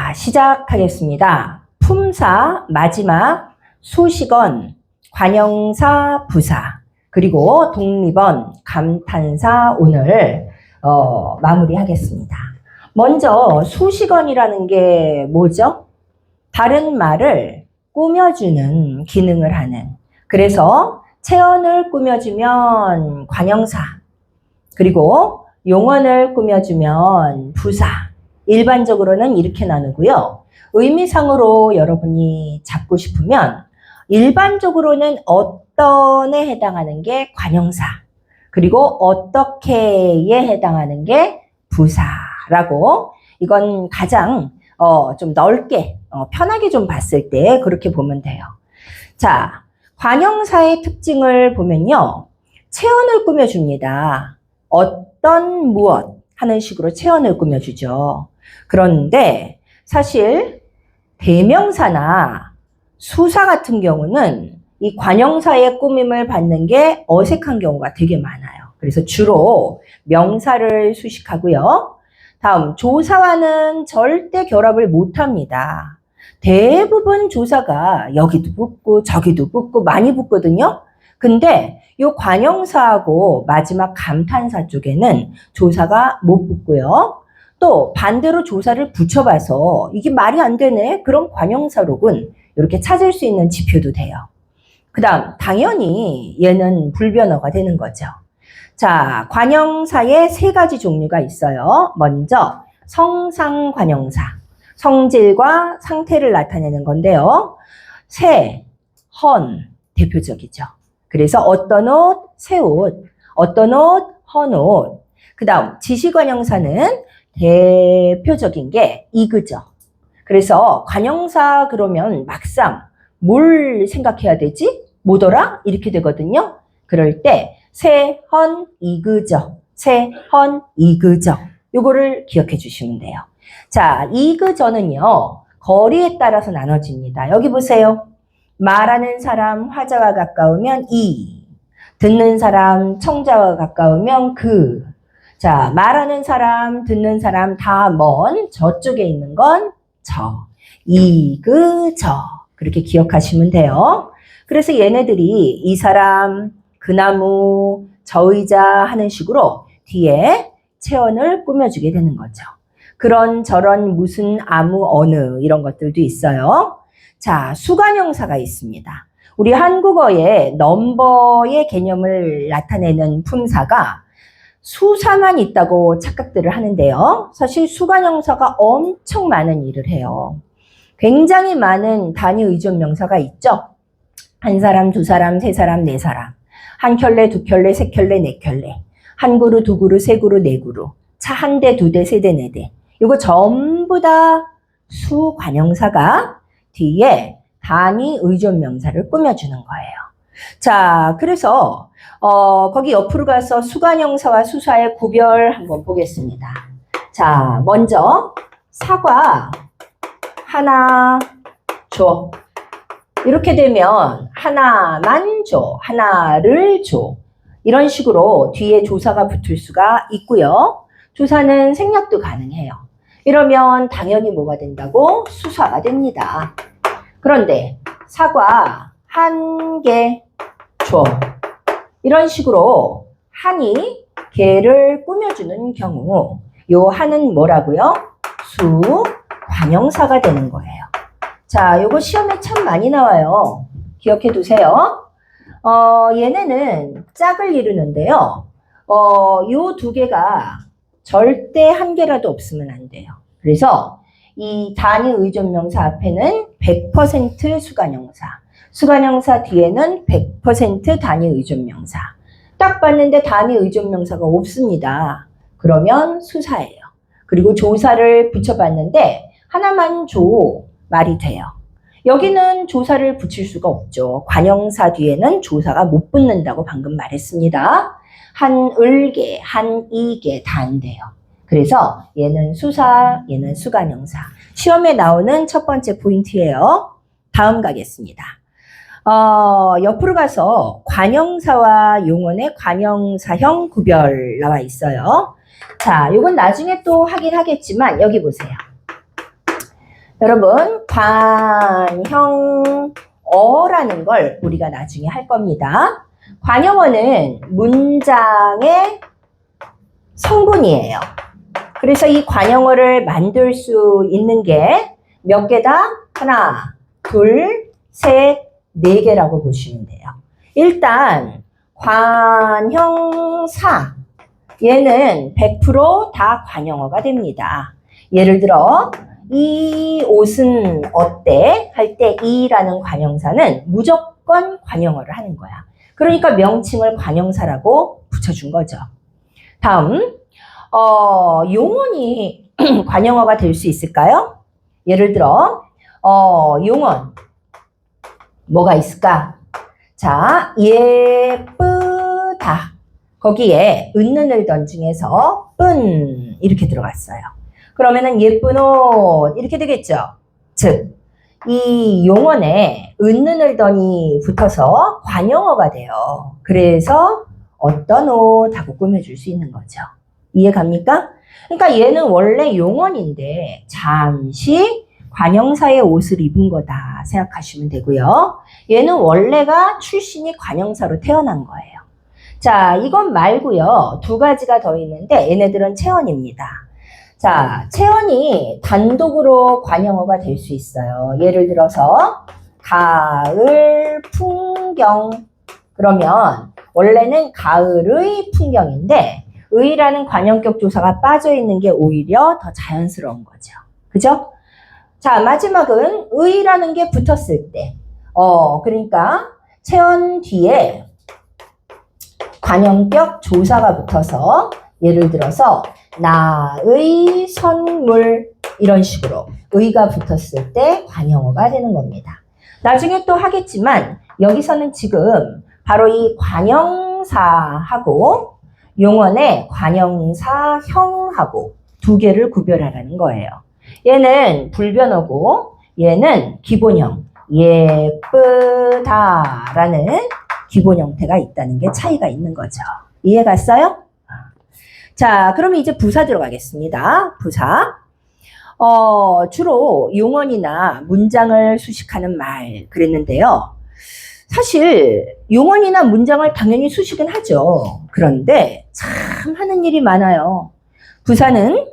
자, 시작하겠습니다. 품사, 마지막, 소식언, 관형사, 부사, 그리고 독립언, 감탄사 오늘 마무리하겠습니다. 먼저 소식언이라는 게 뭐죠? 다른 말을 꾸며주는 기능을 하는, 그래서 체언을 꾸며주면 관형사, 그리고 용언을 꾸며주면 부사, 일반적으로는 이렇게 나누고요. 의미상으로 여러분이 잡고 싶으면 일반적으로는 어떤에 해당하는 게 관형사, 그리고 어떻게에 해당하는 게 부사라고, 이건 가장 좀 넓게 편하게 좀 봤을 때 그렇게 보면 돼요. 자, 관형사의 특징을 보면요. 체언을 꾸며줍니다. 어떤 무엇 하는 식으로 체언을 꾸며주죠. 그런데 사실 대명사나 수사 같은 경우는 이 관형사의 꾸밈을 받는 게 어색한 경우가 되게 많아요. 그래서 주로 명사를 수식하고요. 다음, 조사와는 절대 결합을 못합니다. 대부분 조사가 여기도 붙고 저기도 붙고 많이 붙거든요. 근데 이 관형사하고 마지막 감탄사 쪽에는 조사가 못 붙고요. 또 반대로 조사를 붙여봐서 이게 말이 안 되네. 그럼 관형사록은 이렇게 찾을 수 있는 지표도 돼요. 그 다음, 당연히 얘는 불변어가 되는 거죠. 자, 관형사에 세 가지 종류가 있어요. 먼저 성상관형사, 성질과 상태를 나타내는 건데요. 새, 헌, 대표적이죠. 그래서 어떤 옷, 새 옷, 어떤 옷, 헌 옷. 그 다음 지시관형사는 대표적인 게 이그죠. 그래서 관형사 그러면 막상 뭘 생각해야 되지? 뭐더라? 이렇게 되거든요. 그럴 때 새, 헌, 이그죠. 새, 헌, 이그죠. 요거를 기억해 주시면 돼요. 자, 이그저는요, 거리에 따라서 나눠집니다. 여기 보세요. 말하는 사람 화자와 가까우면 이, 듣는 사람 청자와 가까우면 그. 자, 말하는 사람, 듣는 사람 다 먼 저쪽에 있는 건 저. 이, 그, 저. 그렇게 기억하시면 돼요. 그래서 얘네들이 이 사람, 그 나무, 저 의자 하는 식으로 뒤에 체언을 꾸며주게 되는 거죠. 그런 저런 무슨 아무 어느 이런 것들도 있어요. 자, 수관형사가 있습니다. 우리 한국어에 넘버의 개념을 나타내는 품사가 수사만 있다고 착각들을 하는데요. 사실 수관형사가 엄청 많은 일을 해요. 굉장히 많은 단위 의존 명사가 있죠. 한 사람, 두 사람, 세 사람, 네 사람. 한 켤레, 두 켤레, 세 켤레, 네 켤레. 한 그루, 두 그루, 세 그루, 네 그루. 차 한 대, 두 대, 세 대, 네 대. 이거 전부 다 수관형사가 뒤에 단위 의존 명사를 꾸며주는 거예요. 자, 그래서 거기 옆으로 가서 수관형사와 수사의 구별 한번 보겠습니다. 자, 먼저 사과 하나 줘. 이렇게 되면 하나만 줘, 하나를 줘. 이런 식으로 뒤에 조사가 붙을 수가 있고요. 조사는 생략도 가능해요. 이러면 당연히 뭐가 된다고? 수사가 됩니다. 그런데 사과 한 개 줘. 이런 식으로 한이 개를 꾸며주는 경우 요 한은 뭐라고요? 수관형사가 되는 거예요. 자, 요거 시험에 참 많이 나와요. 기억해 두세요. 얘네는 짝을 이루는데요. 요 두 개가 절대 한 개라도 없으면 안 돼요. 그래서 이 단위 의존 명사 앞에는 100% 수관형사, 수관형사 뒤에는 100% 단위 의존 명사. 딱 봤는데 단위 의존 명사가 없습니다. 그러면 수사예요. 그리고 조사를 붙여봤는데 하나만 줘 말이 돼요. 여기는 조사를 붙일 수가 없죠. 관형사 뒤에는 조사가 못 붙는다고 방금 말했습니다. 한 을개, 한 이개 다 안 돼요. 그래서 얘는 수사, 얘는 수관형사. 시험에 나오는 첫 번째 포인트예요. 다음 가겠습니다. 옆으로 가서 관형사와 용언의 관형사형 구별 나와 있어요. 자, 요건 나중에 또 하긴 하겠지만 여기 보세요. 여러분, 관형어라는 걸 우리가 나중에 할 겁니다. 관형어는 문장의 성분이에요. 그래서 이 관형어를 만들 수 있는 게 몇 개다? 하나, 둘, 셋, 네 개라고 보시면 돼요. 일단 관형사, 얘는 100% 다 관형어가 됩니다. 예를 들어 이 옷은 어때? 할 때 이라는 관형사는 무조건 관형어를 하는 거야. 그러니까 명칭을 관형사라고 붙여준 거죠. 다음, 용언이 관형어가 될 수 있을까요? 예를 들어 용언 뭐가 있을까? 자, 예쁘다. 거기에 은는을 던중에서 쁜 이렇게 들어갔어요. 그러면은 예쁜 옷 이렇게 되겠죠. 즉, 이 용언에 은는을 던이 붙어서 관형어가 돼요. 그래서 어떤 옷하고 꾸며줄 수 있는 거죠. 이해 갑니까? 그러니까 얘는 원래 용언인데 잠시 관형사의 옷을 입은 거다 생각하시면 되고요. 얘는 원래가 출신이 관형사로 태어난 거예요. 자, 이건 말고요. 두 가지가 더 있는데 얘네들은 체언입니다. 자, 체언이 단독으로 관형어가 될 수 있어요. 예를 들어서 가을 풍경. 그러면 원래는 가을의 풍경인데 의라는 관형격 조사가 빠져 있는 게 오히려 더 자연스러운 거죠. 그죠? 자, 마지막은 의라는 게 붙었을 때. 그러니까 체언 뒤에 관형격 조사가 붙어서 예를 들어서 나의 선물 이런 식으로 의가 붙었을 때 관형어가 되는 겁니다. 나중에 또 하겠지만 여기서는 지금 바로 이 관형사하고 용언의 관형사형하고 두 개를 구별하라는 거예요. 얘는 불변어고 얘는 기본형 예쁘다라는 기본 형태가 있다는 게 차이가 있는 거죠. 이해 갔어요? 자, 그러면 이제 부사 들어가겠습니다. 부사. 주로 용언이나 문장을 수식하는 말 그랬는데요. 사실 용언이나 문장을 당연히 수식은 하죠. 그런데 참 하는 일이 많아요. 부사는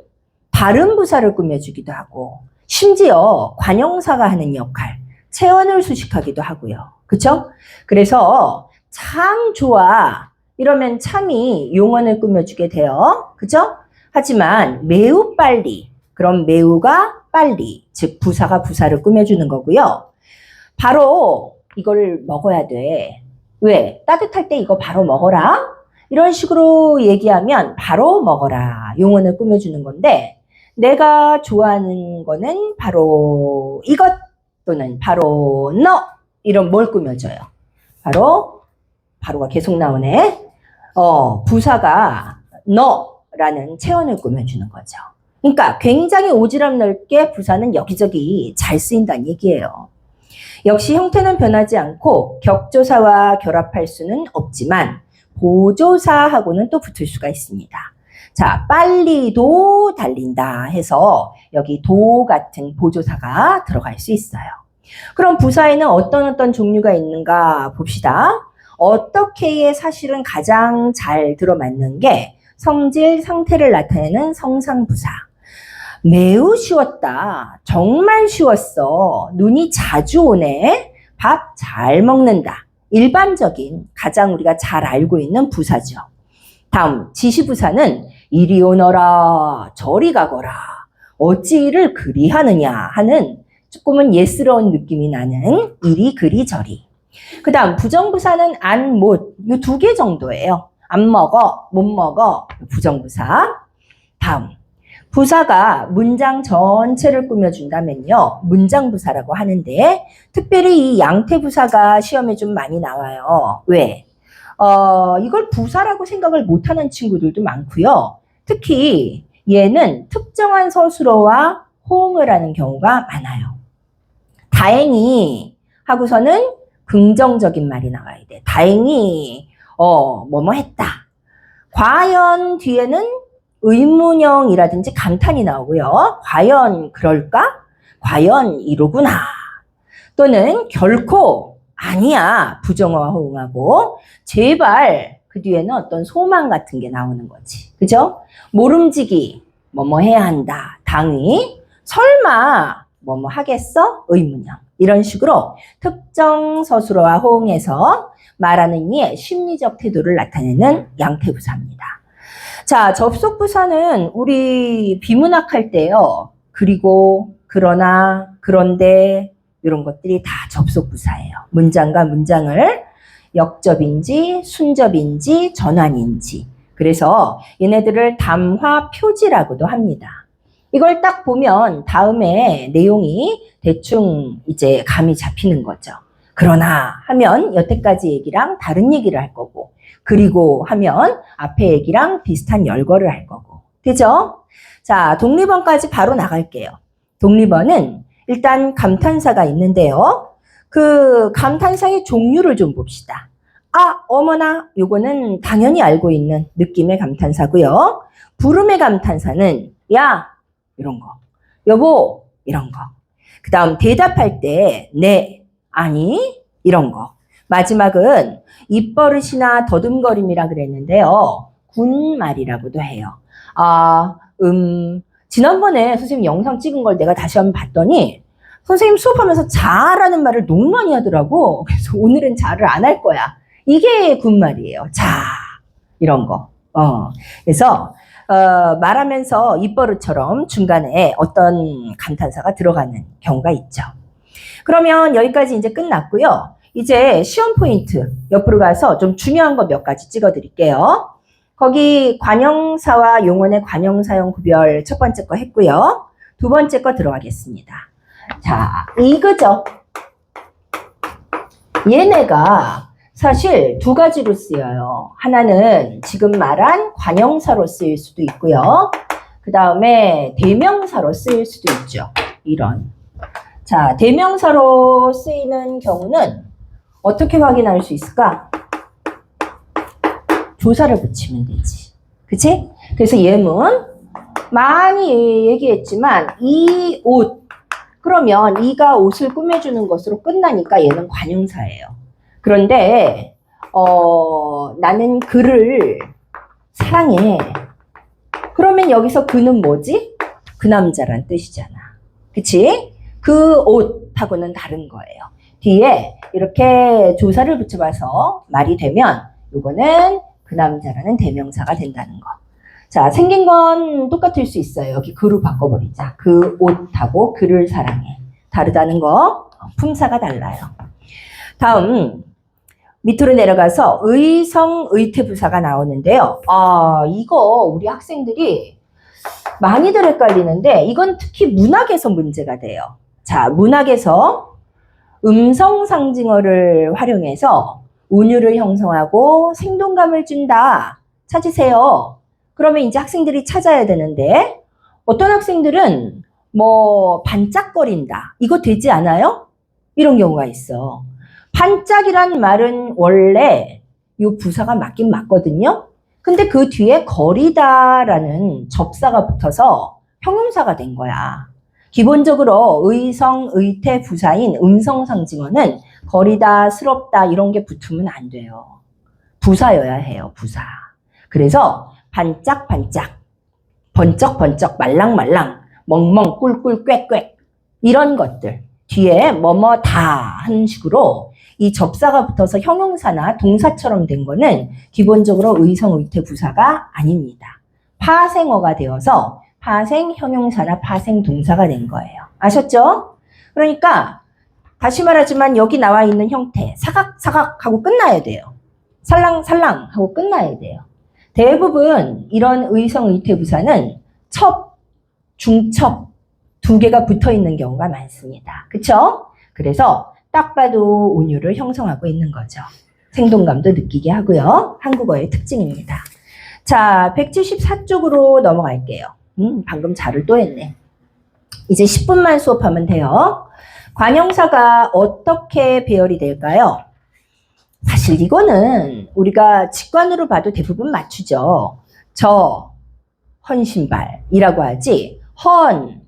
다른 부사를 꾸며주기도 하고 심지어 관형사가 하는 역할, 체언을 수식하기도 하고요. 그쵸? 그래서 참 좋아 이러면 참이 용언을 꾸며주게 돼요. 그죠? 하지만 매우 빨리, 그럼 매우가 빨리, 즉 부사가 부사를 꾸며주는 거고요. 바로 이걸 먹어야 돼. 왜? 따뜻할 때 이거 바로 먹어라. 이런 식으로 얘기하면 바로 먹어라. 용언을 꾸며주는 건데 내가 좋아하는 거는 바로 이것 또는 바로 너 이런 뭘 꾸며줘요? 바로가 계속 나오네. 부사가 너라는 체언을 꾸며주는 거죠. 그러니까 굉장히 오지랖 넓게 부사는 여기저기 잘 쓰인다는 얘기예요. 역시 형태는 변하지 않고 격조사와 결합할 수는 없지만 보조사하고는 또 붙을 수가 있습니다. 자, 빨리도 달린다 해서 여기 도 같은 보조사가 들어갈 수 있어요. 그럼 부사에는 어떤 종류가 있는가 봅시다. 어떻게에 사실은 가장 잘 들어맞는 게 성질, 상태를 나타내는 성상부사. 매우 쉬웠다. 정말 쉬웠어. 눈이 자주 오네. 밥 잘 먹는다. 일반적인 가장 우리가 잘 알고 있는 부사죠. 다음 지시부사는 이리 오너라. 저리 가거라. 어찌 이를 그리 하느냐 하는 조금은 예스러운 느낌이 나는 이리 그리 저리. 그 다음 부정부사는 안, 못 이 두 개 정도예요. 안 먹어, 못 먹어 부정부사. 다음 부사가 문장 전체를 꾸며준다면요. 문장부사라고 하는데 특별히 이 양태부사가 시험에 좀 많이 나와요. 왜? 이걸 부사라고 생각을 못하는 친구들도 많고요. 특히 얘는 특정한 서술어와 호응을 하는 경우가 많아요. 다행히 하고서는 긍정적인 말이 나와야 돼. 다행히 뭐뭐 했다. 과연 뒤에는 의문형이라든지 감탄이 나오고요. 과연 그럴까? 과연 이러구나. 또는 결코 아니야. 부정어와 호응하고 제발 그 뒤에는 어떤 소망 같은 게 나오는 거지. 그죠? 모름지기 뭐뭐 해야 한다. 당위 설마 뭐뭐 하겠어? 의문형. 이런 식으로 특정 서술어와 호응해서 말하는 이의 심리적 태도를 나타내는 양태부사입니다. 자, 접속부사는 우리 비문학 할 때요. 그리고, 그러나, 그런데 이런 것들이 다 접속부사예요. 문장과 문장을 역접인지 순접인지 전환인지. 그래서 얘네들을 담화 표지라고도 합니다. 이걸 딱 보면 다음에 내용이 대충 이제 감이 잡히는 거죠. 그러나 하면 여태까지 얘기랑 다른 얘기를 할 거고, 그리고 하면 앞에 얘기랑 비슷한 열거를 할 거고. 되죠? 자, 독립어까지 바로 나갈게요. 독립어는 일단 감탄사가 있는데요. 그 감탄사의 종류를 좀 봅시다. 아, 어머나, 요거는 당연히 알고 있는 느낌의 감탄사고요. 부름의 감탄사는 야, 이런 거. 여보, 이런 거. 그 다음 대답할 때 네, 아니, 이런 거. 마지막은 입버릇이나 더듬거림이라 그랬는데요. 군말이라고도 해요. 지난번에 선생님 영상 찍은 걸 내가 다시 한번 봤더니 선생님 수업하면서 자라는 말을 너무 많이 하더라고. 그래서 오늘은 자를 안 할 거야. 이게 군말이에요. 자, 이런 거. 그래서 말하면서 입버릇처럼 중간에 어떤 감탄사가 들어가는 경우가 있죠. 그러면 여기까지 이제 끝났고요. 이제 시험 포인트 옆으로 가서 좀 중요한 거 몇 가지 찍어 드릴게요. 거기 관형사와 용언의 관형사형 구별 첫 번째 거 했고요. 두 번째 거 들어가겠습니다. 자, 이거죠. 얘네가 사실 두 가지로 쓰여요. 하나는 지금 말한 관형사로 쓰일 수도 있고요. 그 다음에 대명사로 쓰일 수도 있죠. 이런. 자, 대명사로 쓰이는 경우는 어떻게 확인할 수 있을까? 조사를 붙이면 되지. 그치? 그래서 예문 많이 얘기했지만 이 옷, 그러면 이가 옷을 꾸며주는 것으로 끝나니까 얘는 관형사예요. 그런데 나는 그를 사랑해. 그러면 여기서 그는 뭐지? 그 남자란 뜻이잖아. 그치? 그 옷하고는 다른 거예요. 뒤에 이렇게 조사를 붙여봐서 말이 되면 이거는 그 남자라는 대명사가 된다는 거. 자, 생긴 건 똑같을 수 있어요. 여기 그로 바꿔버리자. 그 옷하고 그를 사랑해. 다르다는 거. 품사가 달라요. 다음 밑으로 내려가서 의성, 의태부사가 나오는데요. 이거 우리 학생들이 많이들 헷갈리는데 이건 특히 문학에서 문제가 돼요. 자, 문학에서 음성 상징어를 활용해서 운율을 형성하고 생동감을 준다. 찾으세요. 그러면 이제 학생들이 찾아야 되는데 어떤 학생들은 뭐 반짝거린다. 이거 되지 않아요? 이런 경우가 있어. 반짝이란 말은 원래 이 부사가 맞긴 맞거든요. 근데 그 뒤에 거리다라는 접사가 붙어서 형용사가 된 거야. 기본적으로 의성, 의태, 부사인 음성 상징어는 거리다, 스럽다 이런 게 붙으면 안 돼요. 부사여야 해요, 부사. 그래서 반짝반짝, 번쩍번쩍, 말랑말랑, 멍멍, 꿀꿀, 꽥꽥 이런 것들 뒤에 뭐뭐다 하는 식으로 이 접사가 붙어서 형용사나 동사처럼 된 거는 기본적으로 의성, 의태, 부사가 아닙니다. 파생어가 되어서 파생 형용사나 파생 동사가 된 거예요. 아셨죠? 그러니까 다시 말하지만 여기 나와 있는 형태 사각사각 하고 끝나야 돼요. 살랑살랑 하고 끝나야 돼요. 대부분 이런 의성, 의태, 부사는 첩, 중첩 두 개가 붙어 있는 경우가 많습니다. 그쵸? 그래서 딱 봐도 운율을 형성하고 있는 거죠. 생동감도 느끼게 하고요. 한국어의 특징입니다. 자, 174쪽으로 넘어갈게요. 방금 자를 또 했네. 이제 10분만 수업하면 돼요. 관형사가 어떻게 배열이 될까요? 사실 이거는 우리가 직관으로 봐도 대부분 맞추죠. 저, 헌신발이라고 하지. 헌,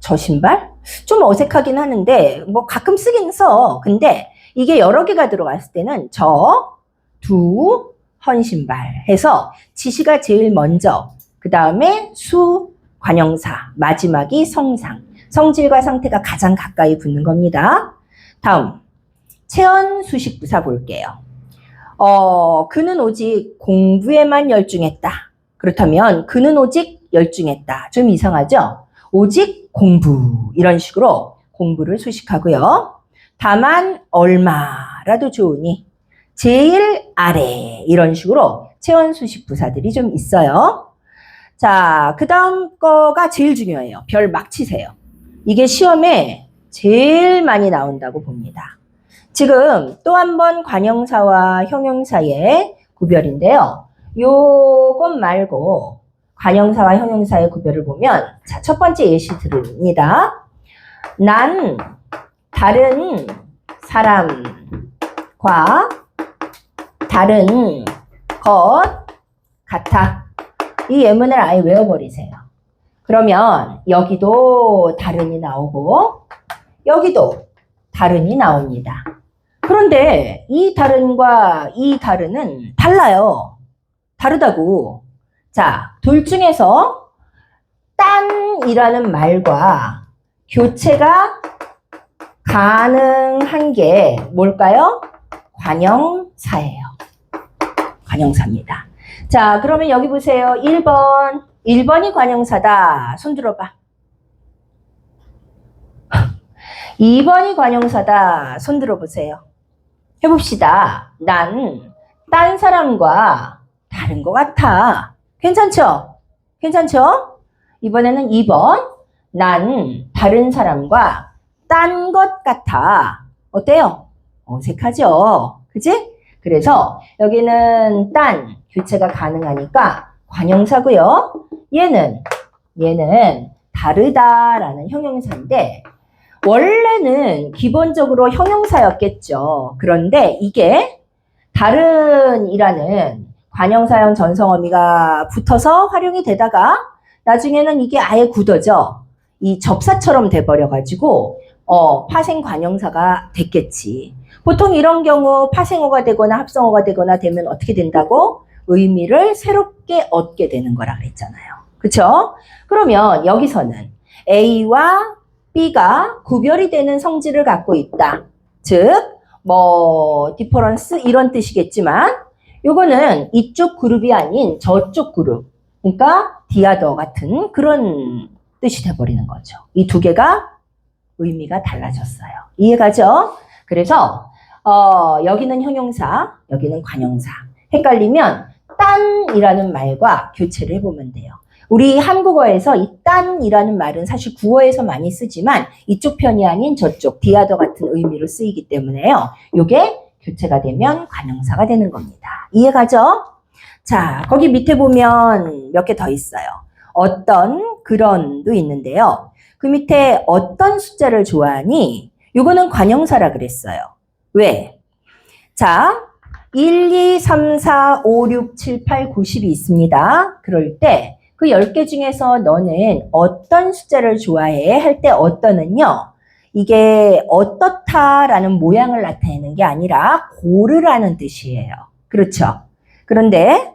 저 신발? 좀 어색하긴 하는데 뭐 가끔 쓰긴 써. 근데 이게 여러 개가 들어갔을 때는 저, 두, 헌 신발 해서 지시가 제일 먼저, 그 다음에 수, 관형사, 마지막이 성상. 성질과 상태가 가장 가까이 붙는 겁니다. 다음, 체언 수식부사 볼게요. 그는 오직 공부에만 열중했다. 그렇다면 그는 오직 열중했다. 좀 이상하죠? 오직 공부 이런 식으로 공부를 수식하고요. 다만 얼마라도 좋으니 제일 아래 이런 식으로 체언 수식 부사들이 좀 있어요. 자, 그 다음 거가 제일 중요해요. 별 막 치세요. 이게 시험에 제일 많이 나온다고 봅니다. 지금 또 한 번 관형사와 형용사의 구별인데요. 요것 말고 관형사와 형용사의 구별을 보면 자, 첫 번째 예시 드립니다. 난 다른 사람과 다른 것 같아. 이 예문을 아예 외워버리세요. 그러면 여기도 다른이 나오고 여기도 다른이 나옵니다. 그런데 이 다른과 이 다른은 달라요. 다르다고. 자, 둘 중에서 딴이라는 말과 교체가 가능한 게 뭘까요? 관형사예요. 관형사입니다. 자, 그러면 여기 보세요. 1번. 1번이 관형사다. 손 들어봐. 2번이 관형사다. 손 들어보세요. 해봅시다. 난 딴 사람과 다른 것 같아. 괜찮죠? 괜찮죠? 이번에는 2번. 난 다른 사람과 딴 것 같아. 어때요? 어색하죠? 그치? 그래서 여기는 딴, 교체가 가능하니까 관형사고요. 얘는 다르다라는 형용사인데 원래는 기본적으로 형용사였겠죠. 그런데 이게 다른이라는 관형사형 전성어미가 붙어서 활용이 되다가 나중에는 이게 아예 굳어져. 이 접사처럼 돼버려가지고 파생 관형사가 됐겠지. 보통 이런 경우 파생어가 되거나 합성어가 되거나 되면 어떻게 된다고? 의미를 새롭게 얻게 되는 거라 그랬잖아요. 그쵸? 그러면 여기서는 A와 B가 구별이 되는 성질을 갖고 있다. 즉, 디퍼런스 이런 뜻이겠지만 요거는 이쪽 그룹이 아닌 저쪽 그룹. 그러니까 디아더 같은 그런 뜻이 돼버리는 거죠. 이 두 개가 의미가 달라졌어요. 이해가죠? 그래서 여기는 형용사, 여기는 관형사. 헷갈리면 딴이라는 말과 교체를 해보면 돼요. 우리 한국어에서 이 딴이라는 말은 사실 구어에서 많이 쓰지만 이쪽 편이 아닌 저쪽 디아더 같은 의미로 쓰이기 때문에요. 요게 교체가 되면 관형사가 되는 겁니다. 이해가죠? 자, 거기 밑에 보면 몇 개 더 있어요. 어떤, 그런도 있는데요. 그 밑에 어떤 숫자를 좋아하니? 요거는 관형사라 그랬어요. 왜? 자, 1, 2, 3, 4, 5, 6, 7, 8, 90이 있습니다. 그럴 때 그 10개 중에서 너는 어떤 숫자를 좋아해? 할 때 어떤은요. 이게 어떻다라는 모양을 나타내는 게 아니라 고르라는 뜻이에요. 그렇죠? 그런데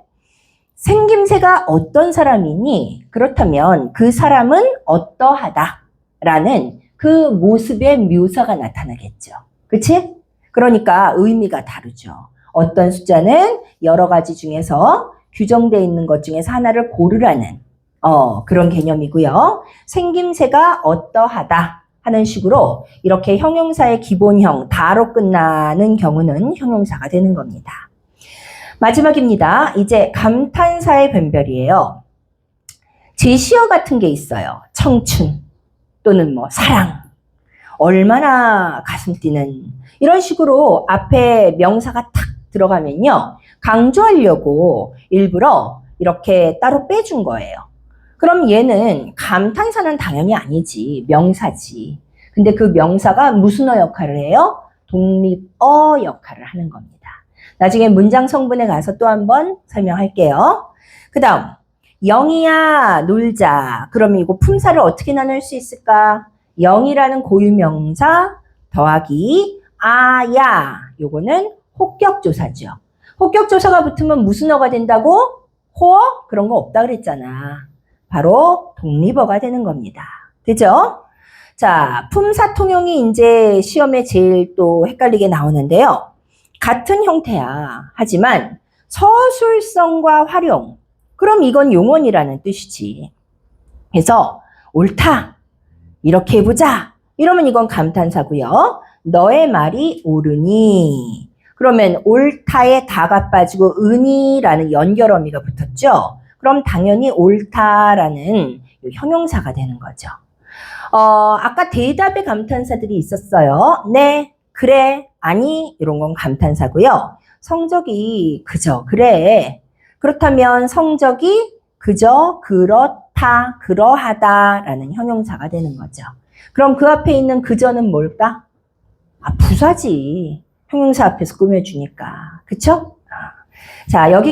생김새가 어떤 사람이니? 그렇다면 그 사람은 어떠하다라는 그 모습의 묘사가 나타나겠죠. 그치? 그러니까 의미가 다르죠. 어떤 숫자는 여러 가지 중에서 규정되어 있는 것 중에서 하나를 고르라는 그런 개념이고요. 생김새가 어떠하다 하는 식으로 이렇게 형용사의 기본형 다로 끝나는 경우는 형용사가 되는 겁니다. 마지막입니다. 이제 감탄사의 변별이에요. 제시어 같은 게 있어요. 청춘 또는 사랑, 얼마나 가슴 뛰는 이런 식으로 앞에 명사가 탁 들어가면요. 강조하려고 일부러 이렇게 따로 빼준 거예요. 그럼 얘는 감탄사는 당연히 아니지. 명사지. 근데 그 명사가 무슨 어 역할을 해요? 독립어 역할을 하는 겁니다. 나중에 문장 성분에 가서 또 한번 설명할게요. 그 다음 영희야, 놀자. 그럼 이거 품사를 어떻게 나눌 수 있을까? 영이라는 고유명사 더하기 아야. 요거는 혹격조사죠. 혹격조사가 붙으면 무슨 어가 된다고? 호어? 그런 거 없다 그랬잖아. 바로 독립어가 되는 겁니다. 되죠? 자, 품사 통용이 이제 시험에 제일 또 헷갈리게 나오는데요. 같은 형태야. 하지만 서술성과 활용. 그럼 이건 용언이라는 뜻이지. 그래서 옳다. 이렇게 해보자. 이러면 이건 감탄사고요. 너의 말이 옳으니. 그러면 옳다에 다가 빠지고 은이라는 연결어미가 붙었죠. 그럼 당연히 옳다라는 형용사가 되는 거죠. 아까 대답의 감탄사들이 있었어요. 네, 그래, 아니 이런 건 감탄사고요. 성적이 그저, 그래. 그렇다면 성적이 그저, 그렇다, 그러하다라는 형용사가 되는 거죠. 그럼 그 앞에 있는 그저는 뭘까? 부사지. 형용사 앞에서 꾸며주니까. 그쵸? 자, 여기